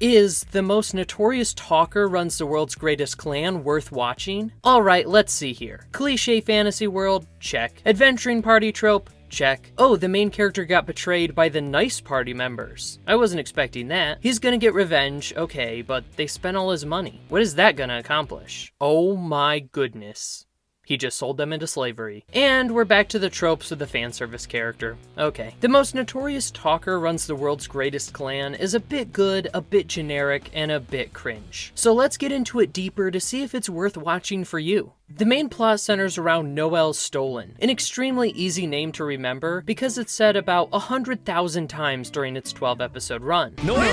Is the most notorious talker runs the world's greatest clan worth watching? Alright, let's see here. Cliché fantasy world? Check. Adventuring party trope? Check. Oh, the main character got betrayed by the nice party members. I wasn't expecting that. He's gonna get revenge, okay, but they spent all his money. What is that gonna accomplish? Oh my goodness. He just sold them into slavery. And we're back to the tropes of the fan service character. Okay. The most notorious talker runs the world's greatest clan is a bit good, a bit generic, and a bit cringe. So let's get into it deeper to see if it's worth watching for you. The main plot centers around Noel Stollen, an extremely easy name to remember because it's said about 100,000 times during its 12-episode run. Noel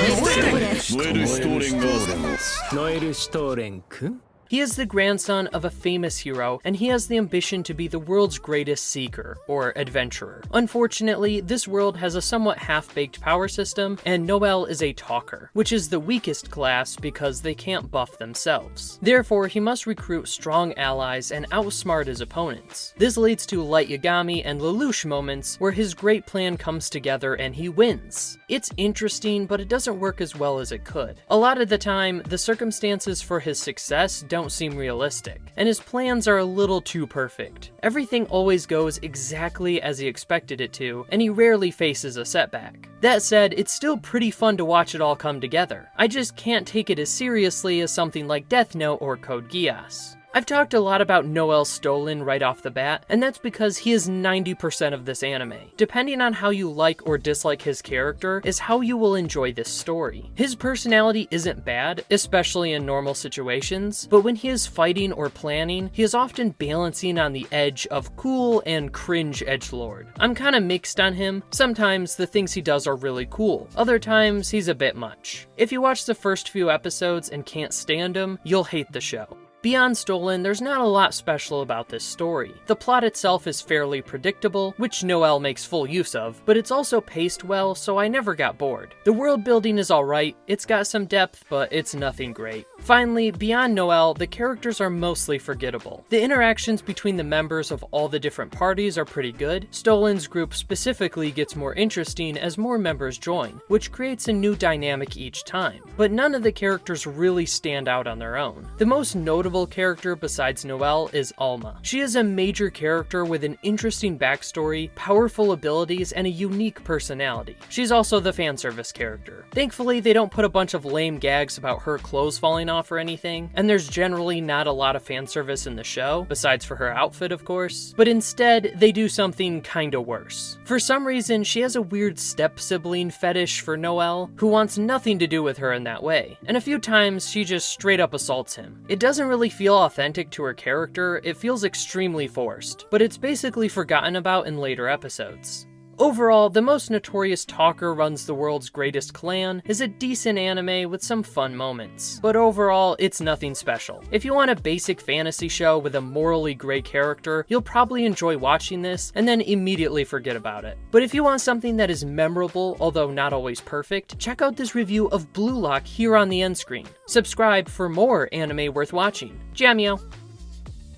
Stollen. He is the grandson of a famous hero, and he has the ambition to be the world's greatest seeker, or adventurer. Unfortunately, this world has a somewhat half-baked power system, and Noel is a talker, which is the weakest class because they can't buff themselves. Therefore, he must recruit strong allies and outsmart his opponents. This leads to Light Yagami and Lelouch moments where his great plan comes together and he wins. It's interesting, but it doesn't work as well as it could. A lot of the time, the circumstances for his success don't seem realistic, and his plans are a little too perfect. Everything always goes exactly as he expected it to, and he rarely faces a setback. That said, it's still pretty fun to watch it all come together. I just can't take it as seriously as something like Death Note or Code Geass. I've talked a lot about Noel Stollen right off the bat, and that's because he is 90% of this anime. Depending on how you like or dislike his character is how you will enjoy this story. His personality isn't bad, especially in normal situations, but when he is fighting or planning, he is often balancing on the edge of cool and cringe edgelord. I'm kinda mixed on him. Sometimes the things he does are really cool, other times he's a bit much. If you watch the first few episodes and can't stand him, you'll hate the show. Beyond Stollen, there's not a lot special about this story. The plot itself is fairly predictable, which Noel makes full use of, but it's also paced well, so I never got bored. The world building is alright, it's got some depth, but it's nothing great. Finally, beyond Noel, the characters are mostly forgettable. The interactions between the members of all the different parties are pretty good. Stollen's group specifically gets more interesting as more members join, which creates a new dynamic each time. But none of the characters really stand out on their own. The most notable character besides Noel is Alma. She is a major character with an interesting backstory, powerful abilities, and a unique personality. She's also the fan service character. Thankfully, they don't put a bunch of lame gags about her clothes falling off or anything, and there's generally not a lot of fan service in the show, besides for her outfit of course, but instead, they do something kinda worse. For some reason, she has a weird step-sibling fetish for Noel, who wants nothing to do with her in that way, and a few times she just straight up assaults him. It doesn't really feel authentic to her character, it feels extremely forced, but it's basically forgotten about in later episodes. Overall, the most notorious talker runs the world's greatest clan is a decent anime with some fun moments, but overall, it's nothing special. If you want a basic fantasy show with a morally gray character, you'll probably enjoy watching this and then immediately forget about it. But if you want something that is memorable, although not always perfect, check out this review of Blue Lock here on the end screen. Subscribe for more anime worth watching. Jamio!